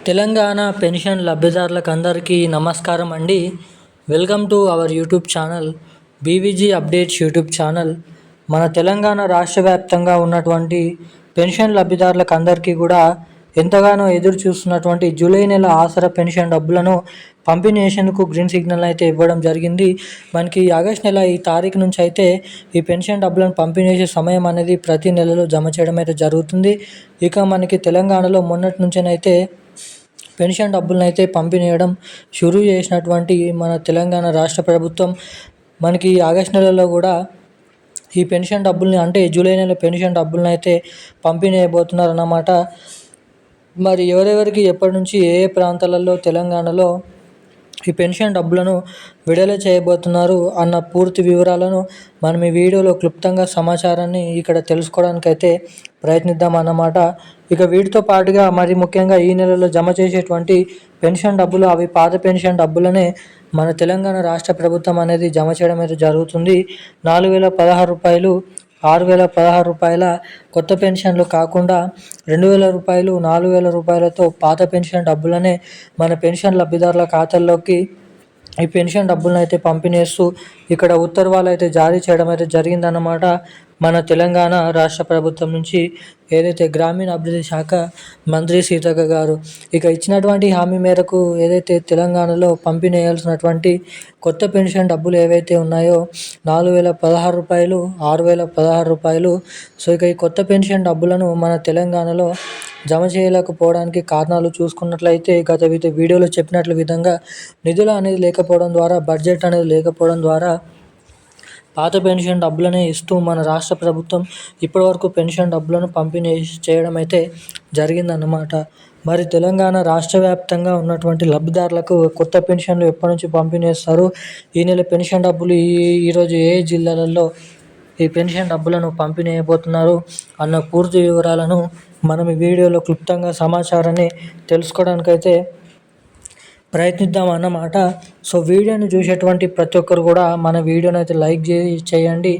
Telangana pension లబ్ధిదారులకు అందరికీ నమస్కారం అండి. Welcome to our YouTube channel BVG updates YouTube channel. మన తెలంగాణ రాష్ట్ర వ్యాప్తంగా ఉన్నటువంటి పెన్షన్ లబ్ధిదారులకు అందరికీ కూడా ఎంతగానో ఎదురు చూస్తున్నటువంటి జూలై నెల ఆసరా పెన్షన్ డబ్బులను పంపిణీ చేసేందుకు గ్రీన్ సిగ్నల్ అయితే ఇవ్వడం జరిగింది. మనకి ఆగస్ట్ నెల ఈ తారీఖు నుంచి అయితే ఈ పెన్షన్ డబ్బులను పంపిణీ చేసే సమయం అనేది ప్రతి నెలలో జమ చేయడం అయితే జరుగుతుంది. ఇక మనకి తెలంగాణలో మొన్నటి నుంచేనైతే పెన్షన్ డబ్బులను అయితే పంపిణీ చేయడం షురూ చేసినటువంటి మన తెలంగాణ రాష్ట్ర ప్రభుత్వం మనకి ఆగస్ట్ నెలలో కూడా ఈ పెన్షన్ డబ్బుల్ని అంటే జూలై నెల పెన్షన్ డబ్బులను అయితే పంపిణీ చేయబోతున్నారు అన్నమాట. మరి ఎవరెవరికి ఎప్పటి నుంచి ఏ ఏ ప్రాంతాలలో తెలంగాణలో ఈ పెన్షన్ డబ్బులను విడుదల చేయబోతున్నారు అన్న పూర్తి వివరాలను మనం ఈ వీడియోలో క్లుప్తంగా సమాచారాన్ని ఇక్కడ తెలుసుకోవడానికైతే ప్రయత్నిద్దాం అన్నమాట. ఇక వీటితో పాటుగా మరి ముఖ్యంగా ఈ నెలలో జమ చేసేటువంటి పెన్షన్ డబ్బులు అవి పాత పెన్షన్ డబ్బులనే మన తెలంగాణ రాష్ట్ర ప్రభుత్వం అనేది జమ చేయడం అయితే జరుగుతుంది. 4,016 రూపాయలు, 6,016 రూపాయల కొత్త పెన్షన్లు కాకుండా 2,000 రూపాయలు, 4,000 రూపాయలతో పాత పెన్షన్ డబ్బులనే మన పెన్షన్ లబ్ధిదారుల ఖాతాల్లోకి ఈ పెన్షన్ డబ్బులను అయితే పంపిణీ చేస్తూ ఇక్కడ ఉత్తర్వులు అయితే జారీ చేయడం అయితే జరిగిందన్నమాట. మన తెలంగాణ రాష్ట్ర ప్రభుత్వం నుంచి ఏదైతే గ్రామీణ అభివృద్ధి శాఖ మంత్రి సీతక్క గారు ఇక ఇచ్చినటువంటి హామీ మేరకు ఏదైతే తెలంగాణలో పంపిణీ చేయాల్సినటువంటి కొత్త పెన్షన్ డబ్బులు ఏవైతే ఉన్నాయో 4,016 రూపాయలు, 6,016 రూపాయలు. సో ఇక ఈ కొత్త పెన్షన్ డబ్బులను మన తెలంగాణలో జమ చేయలేకపోవడానికి కారణాలు చూసుకున్నట్లయితే గత వీడియోలో చెప్పినట్లు విధంగా నిధులు అనేది లేకపోవడం ద్వారా, బడ్జెట్ అనేది లేకపోవడం ద్వారా పాత పెన్షన్ డబ్బులనే ఇస్తూ మన రాష్ట్ర ప్రభుత్వం ఇప్పటివరకు పెన్షన్ డబ్బులను పంపిణీ చేయడం అయితే జరిగిందన్నమాట. మరి తెలంగాణ రాష్ట్ర వ్యాప్తంగా ఉన్నటువంటి లబ్ధిదారులకు కొత్త పెన్షన్లు ఎప్పటి నుంచి పంపిణీ చేస్తారు, ఈ నెల పెన్షన్ డబ్బులు ఈరోజు ఏ జిల్లాలలో ఈ పెన్షన్ డబ్బులను పంపిణీ చేయబోతున్నారు అన్న పూర్తి వివరాలను మనం ఈ వీడియోలో క్లుప్తంగా సమాచారాన్ని తెలుసుకోవడానికైతే ప్రయత్నిద్దాం అన్నమాట. సో వీడియోని చూసేటువంటి ప్రతి ఒక్కరు కూడా మన వీడియోని అయితే లైక్ చేయండి,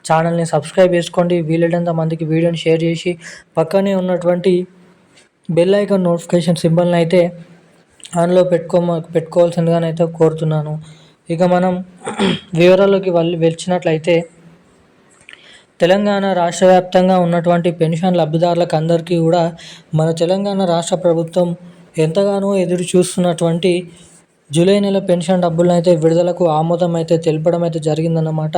ఛానల్ని సబ్స్క్రైబ్ చేసుకోండి, వీలైనంత మందికి వీడియోని షేర్ చేసి పక్కనే ఉన్నటువంటి బెల్ ఐకాన్ నోటిఫికేషన్ సింబల్ని అయితే ఆన్లో పెట్టుకోవాల్సిందిగానైతే కోరుతున్నాను. ఇక మనం వివరాల్లోకి వచ్చినట్లయితే తెలంగాణ రాష్ట్ర వ్యాప్తంగా ఉన్నటువంటి పెన్షన్ లబ్ధిదారులకు అందరికీ కూడా మన తెలంగాణ రాష్ట్ర ప్రభుత్వం ఎంతగానో ఎదురు చూస్తున్నటువంటి జూలై నెల పెన్షన్ డబ్బులను అయితే విడుదలకు ఆమోదం అయితే తెలపడం అయితే జరిగిందన్నమాట.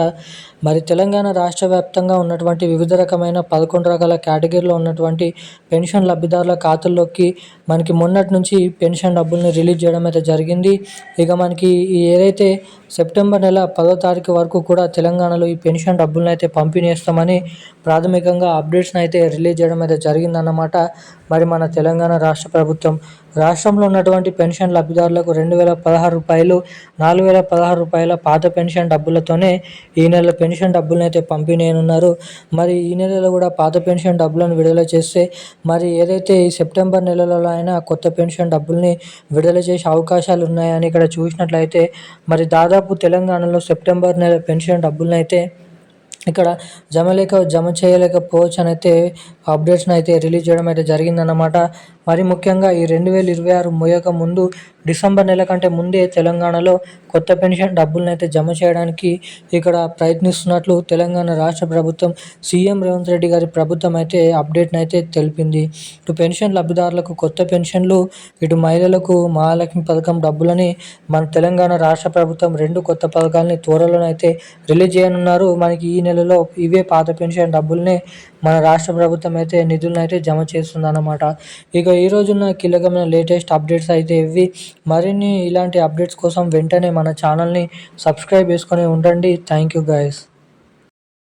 మరి తెలంగాణ రాష్ట్ర వ్యాప్తంగా ఉన్నటువంటి వివిధ రకమైన 11 రకాల కేటగిరీలో ఉన్నటువంటి పెన్షన్ లబ్ధిదారుల ఖాతాల్లోకి మనకి మొన్నటి నుంచి పెన్షన్ డబ్బుల్ని రిలీజ్ చేయడం అయితే జరిగింది. ఇక మనకి ఏదైతే సెప్టెంబర్ నెల 10వ తారీఖు వరకు కూడా తెలంగాణలో ఈ పెన్షన్ డబ్బులను అయితే పంపిణీ చేస్తామని ప్రాథమికంగా అప్డేట్స్ని అయితే రిలీజ్ చేయడం అయితే జరిగిందన్నమాట. మరి మన తెలంగాణ రాష్ట్ర ప్రభుత్వం రాష్ట్రంలో ఉన్నటువంటి పెన్షన్ లబ్ధిదారులకు 2,016 రూపాయలు, 4,016 రూపాయల పాత పెన్షన్ డబ్బులతోనే ఈ నెల పెన్షన్ డబ్బులను అయితే పంపిణీ చేయనున్నారు. మరి ఈ నెలలో కూడా పాత పెన్షన్ డబ్బులను విడుదల చేస్తే మరి ఏదైతే ఈ సెప్టెంబర్ నెలలో అయినా కొత్త పెన్షన్ డబ్బుల్ని విడుదల చేసే అవకాశాలు ఉన్నాయని ఇక్కడ చూసినట్లయితే మరి దాదాపు తెలంగాణలో సెప్టెంబర్ నెల పెన్షన్ డబ్బులను అయితే ఇక్కడ జమ చేయలేకపోవచ్చు అని అయితే అప్డేట్స్ని అయితే రిలీజ్ చేయడం అయితే జరిగిందన్నమాట. మరి ముఖ్యంగా ఈ 2026 ముగియక ముందు డిసెంబర్ నెల కంటే ముందే తెలంగాణలో కొత్త పెన్షన్ డబ్బులను అయితే జమ చేయడానికి ఇక్కడ ప్రయత్నిస్తున్నట్లు తెలంగాణ రాష్ట్ర ప్రభుత్వం సీఎం రేవంత్ రెడ్డి గారి ప్రభుత్వం అయితే అప్డేట్ని అయితే తెలిపింది. ఇటు పెన్షన్ లబ్ధిదారులకు కొత్త పెన్షన్లు, ఇటు మహిళలకు మహాలక్ష్మి పథకం డబ్బులని మన తెలంగాణ రాష్ట్ర ప్రభుత్వం 2 కొత్త పథకాలని త్వరలోనైతే రిలీజ్ చేయనున్నారు. మనకి ఈ నెలలో ఇవే పాత పెన్షన్ డబ్బుల్ని మన రాష్ట్ర ప్రభుత్వం అయితే నిధులను అయితే జమ చేస్తుంది అన్నమాట. ఇక ఈ రోజున్న కీలకమైన లేటెస్ట్ అప్డేట్స్ అయితే ఇవి. మరిన్ని ఇలాంటి అప్డేట్స్ కోసం వెంటనే మన ఛానల్ని సబ్స్క్రైబ్ చేసుకొని ఉండండి. Thank you guys.